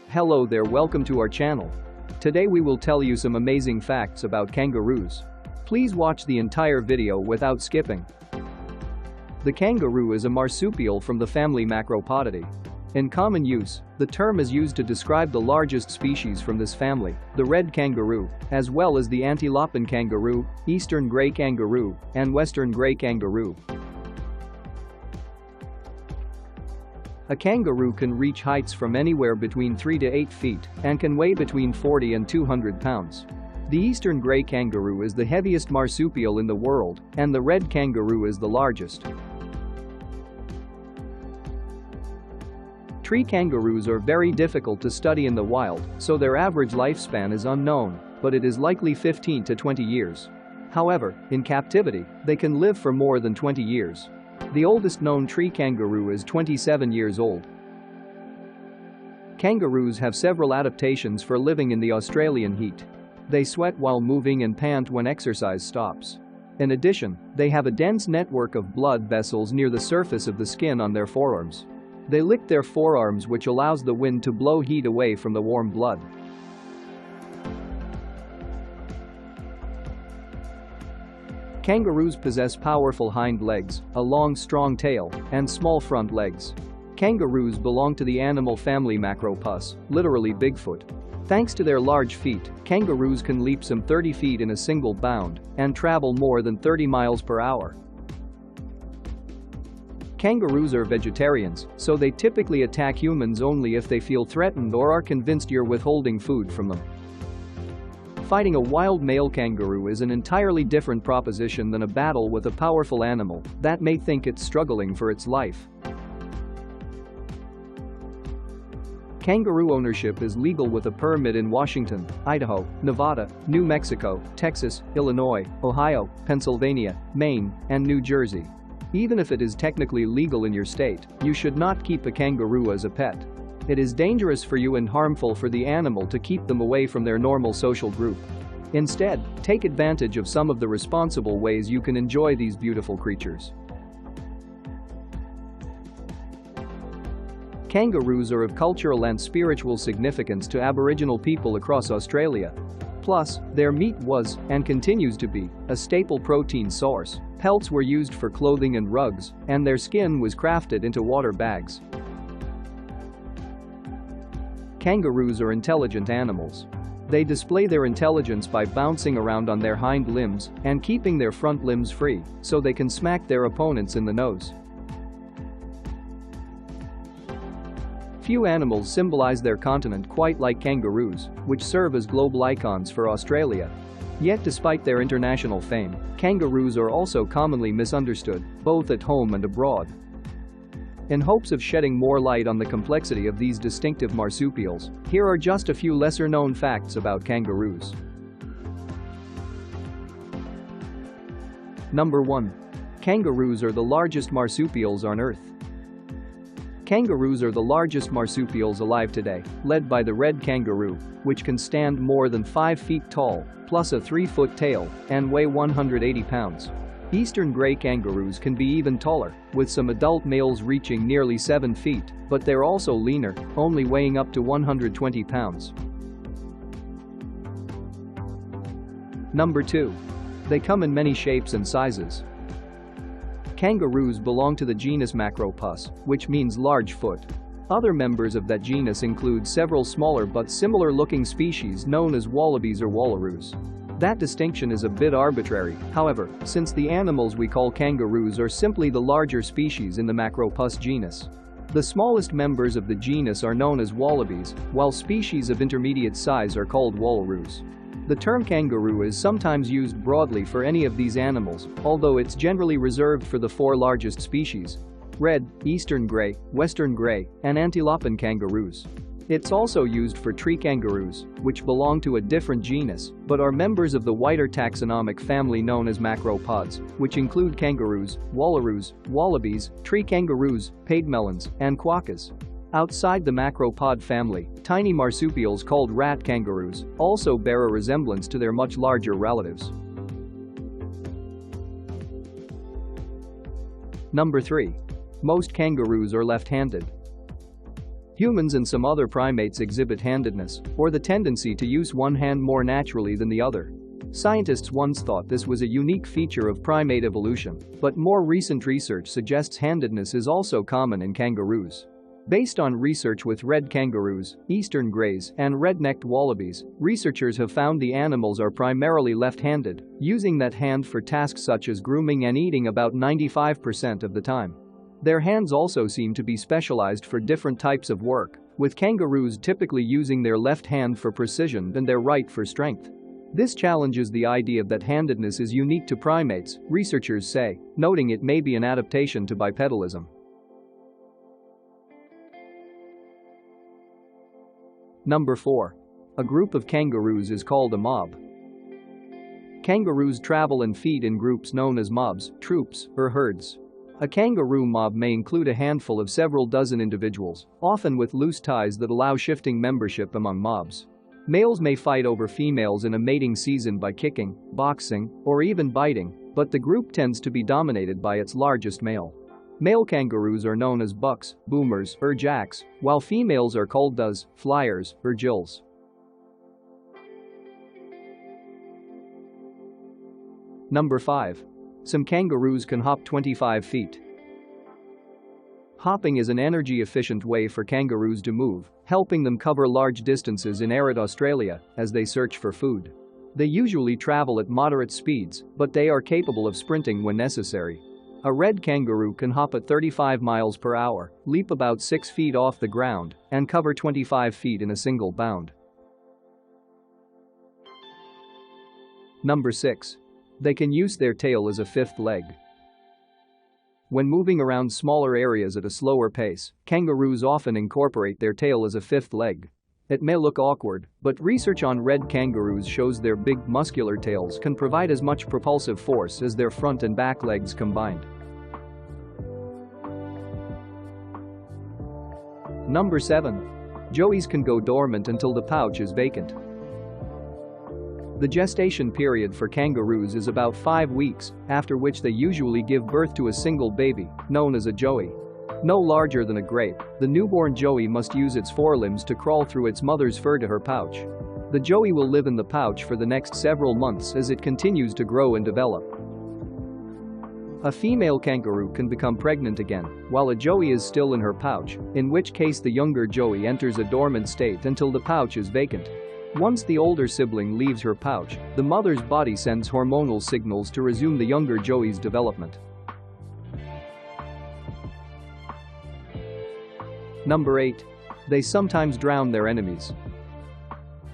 Hello there, welcome to our channel. Today we will tell you some amazing facts about kangaroos. Please watch the entire video without skipping. The kangaroo is a marsupial from the family Macropodidae. In common use, the term is used to describe the largest species from this family, the red kangaroo, as well as the antilopan kangaroo, eastern gray kangaroo, and western gray kangaroo. A kangaroo can reach heights from anywhere between 3 to 8 feet and can weigh between 40 and 200 pounds. The eastern gray kangaroo is the heaviest marsupial in the world, and the red kangaroo is the largest. Tree kangaroos are very difficult to study in the wild, so their average lifespan is unknown, but it is likely 15 to 20 years. However, in captivity, they can live for more than 20 years. The oldest known tree kangaroo is 27 years old. Kangaroos have several adaptations for living in the Australian heat. They sweat while moving and pant when exercise stops. In addition, they have a dense network of blood vessels near the surface of the skin on their forearms. They lick their forearms, which allows the wind to blow heat away from the warm blood. Kangaroos possess powerful hind legs, a long strong tail, and small front legs. Kangaroos belong to the animal family Macropus, literally Bigfoot. Thanks to their large feet, kangaroos can leap some 30 feet in a single bound and travel more than 30 miles per hour. Kangaroos are vegetarians, so they typically attack humans only if they feel threatened or are convinced you're withholding food from them. Fighting a wild male kangaroo is an entirely different proposition than a battle with a powerful animal that may think it's struggling for its life. Kangaroo ownership is legal with a permit in Washington, Idaho, Nevada, New Mexico, Texas, Illinois, Ohio, Pennsylvania, Maine, and New Jersey. Even if it is technically legal in your state, you should not keep a kangaroo as a pet. It is dangerous for you and harmful for the animal to keep them away from their normal social group. Instead, take advantage of some of the responsible ways you can enjoy these beautiful creatures. Kangaroos are of cultural and spiritual significance to Aboriginal people across Australia. Plus, their meat was, and continues to be, a staple protein source. Pelts were used for clothing and rugs, and their skin was crafted into water bags. Kangaroos are intelligent animals. They display their intelligence by bouncing around on their hind limbs and keeping their front limbs free so they can smack their opponents in the nose. Few animals symbolize their continent quite like kangaroos, which serve as global icons for Australia. Yet despite their international fame, kangaroos are also commonly misunderstood, both at home and abroad. In hopes of shedding more light on the complexity of these distinctive marsupials, here are just a few lesser-known facts about kangaroos. Number 1. Kangaroos are the largest marsupials on Earth. Kangaroos are the largest marsupials alive today, led by the red kangaroo, which can stand more than 5 feet tall, plus a 3-foot tail, and weigh 180 pounds. Eastern gray kangaroos can be even taller, with some adult males reaching nearly 7 feet, but they're also leaner, only weighing up to 120 pounds. Number 2. They come in many shapes and sizes. Kangaroos belong to the genus Macropus, which means large foot. Other members of that genus include several smaller but similar-looking species known as wallabies or wallaroos. That distinction is a bit arbitrary, however, since the animals we call kangaroos are simply the larger species in the Macropus genus. The smallest members of the genus are known as wallabies, while species of intermediate size are called wallaroos. The term kangaroo is sometimes used broadly for any of these animals, although it's generally reserved for the 4 largest species: red, eastern gray, western gray, and antilopan kangaroos. It's also used for tree kangaroos, which belong to a different genus, but are members of the wider taxonomic family known as macropods, which include kangaroos, wallaroos, wallabies, tree kangaroos, pademelons, and quokkas. Outside the macropod family, tiny marsupials called rat kangaroos also bear a resemblance to their much larger relatives. Number 3. Most kangaroos are left-handed. Humans and some other primates exhibit handedness, or the tendency to use one hand more naturally than the other. Scientists once thought this was a unique feature of primate evolution, but more recent research suggests handedness is also common in kangaroos. Based on research with red kangaroos, eastern greys, and red-necked wallabies, researchers have found the animals are primarily left-handed, using that hand for tasks such as grooming and eating about 95% of the time. Their hands also seem to be specialized for different types of work, with kangaroos typically using their left hand for precision and their right for strength. This challenges the idea that handedness is unique to primates, researchers say, noting it may be an adaptation to bipedalism. Number 4. A group of kangaroos is called a mob. Kangaroos travel and feed in groups known as mobs, troops, or herds. A kangaroo mob may include a handful of several dozen individuals, often with loose ties that allow shifting membership among mobs. Males may fight over females in a mating season by kicking, boxing, or even biting, but the group tends to be dominated by its largest male. Male kangaroos are known as bucks, boomers, or jacks, while females are called does, flyers, or jills. Number 5. Some kangaroos can hop 25 feet. Hopping is an energy-efficient way for kangaroos to move, helping them cover large distances in arid Australia as they search for food. They usually travel at moderate speeds, but they are capable of sprinting when necessary. A red kangaroo can hop at 35 miles per hour, leap about 6 feet off the ground, and cover 25 feet in a single bound. Number 6. They can use their tail as a fifth leg. When moving around smaller areas at a slower pace, kangaroos often incorporate their tail as a fifth leg. It may look awkward, but research on red kangaroos shows their big, muscular tails can provide as much propulsive force as their front and back legs combined. Number 7. Joeys can go dormant until the pouch is vacant. The gestation period for kangaroos is about 5 weeks, after which they usually give birth to a single baby, known as a joey. No larger than a grape, the newborn joey must use its forelimbs to crawl through its mother's fur to her pouch. The joey will live in the pouch for the next several months as it continues to grow and develop. A female kangaroo can become pregnant again while a joey is still in her pouch, in which case the younger joey enters a dormant state until the pouch is vacant. Once the older sibling leaves her pouch, the mother's body sends hormonal signals to resume the younger joey's development. Number 8. They sometimes drown their enemies.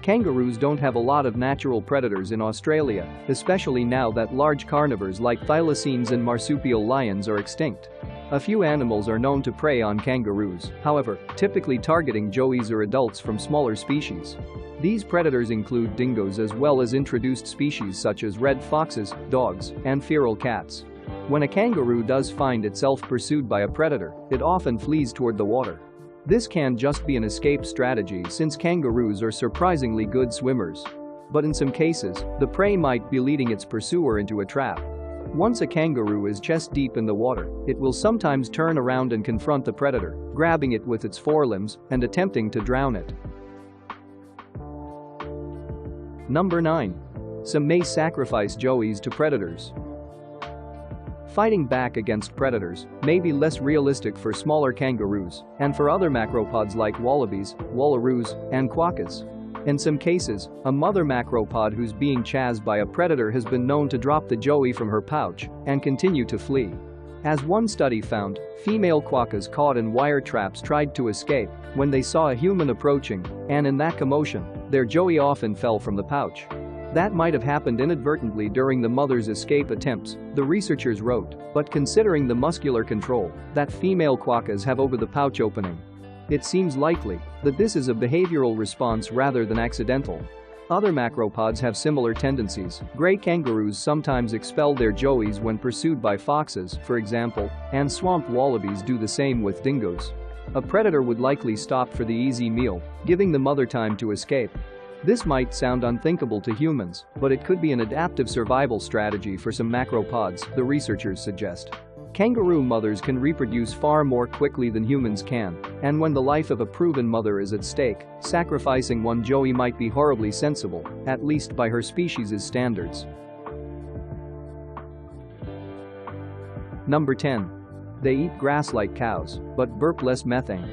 Kangaroos don't have a lot of natural predators in Australia, especially now that large carnivores like thylacines and marsupial lions are extinct. A few animals are known to prey on kangaroos, however, typically targeting joeys or adults from smaller species. These predators include dingoes as well as introduced species such as red foxes, dogs, and feral cats. When a kangaroo does find itself pursued by a predator, it often flees toward the water. This can just be an escape strategy since kangaroos are surprisingly good swimmers. But in some cases, the prey might be leading its pursuer into a trap. Once a kangaroo is chest deep in the water, it will sometimes turn around and confront the predator, grabbing it with its forelimbs and attempting to drown it. Number 9. Some may sacrifice joeys to predators. Fighting back against predators may be less realistic for smaller kangaroos and for other macropods like wallabies, wallaroos, and quokkas. In some cases, a mother macropod who's being chased by a predator has been known to drop the joey from her pouch and continue to flee. As one study found, female quokkas caught in wire traps tried to escape when they saw a human approaching, and in that commotion, their joey often fell from the pouch. That might have happened inadvertently during the mother's escape attempts, the researchers wrote, but considering the muscular control that female quokkas have over the pouch opening, it seems likely that this is a behavioral response rather than accidental. Other macropods have similar tendencies. Gray kangaroos sometimes expel their joeys when pursued by foxes, for example, and swamp wallabies do the same with dingoes. A predator would likely stop for the easy meal, giving the mother time to escape. This might sound unthinkable to humans, but it could be an adaptive survival strategy for some macropods, the researchers suggest. Kangaroo mothers can reproduce far more quickly than humans can, and when the life of a proven mother is at stake, sacrificing one joey might be horribly sensible, at least by her species' standards. Number 10. They eat grass like cows, but burp less methane.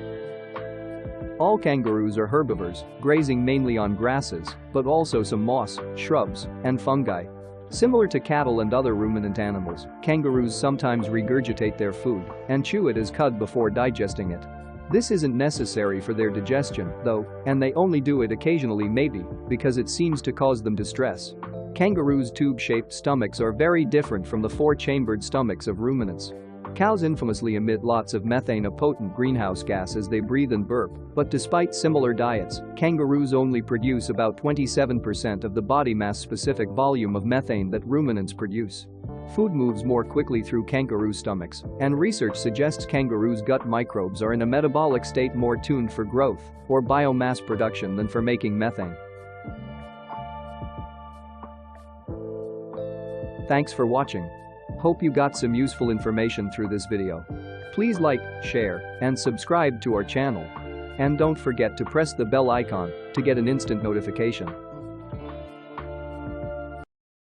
All kangaroos are herbivores, grazing mainly on grasses, but also some moss, shrubs, and fungi. Similar to cattle and other ruminant animals, kangaroos sometimes regurgitate their food and chew it as cud before digesting it. This isn't necessary for their digestion, though, and they only do it occasionally maybe because it seems to cause them distress. Kangaroos' tube-shaped stomachs are very different from the four-chambered stomachs of ruminants. Cows infamously emit lots of methane, a potent greenhouse gas, as they breathe and burp, but despite similar diets, kangaroos only produce about 27% of the body mass-specific volume of methane that ruminants produce. Food moves more quickly through kangaroo stomachs, and research suggests kangaroos' gut microbes are in a metabolic state more tuned for growth or biomass production than for making methane. Thanks for watching. Hope you got some useful information through this video. Please like, share, and subscribe to our channel. And don't forget to press the bell icon to get an instant notification.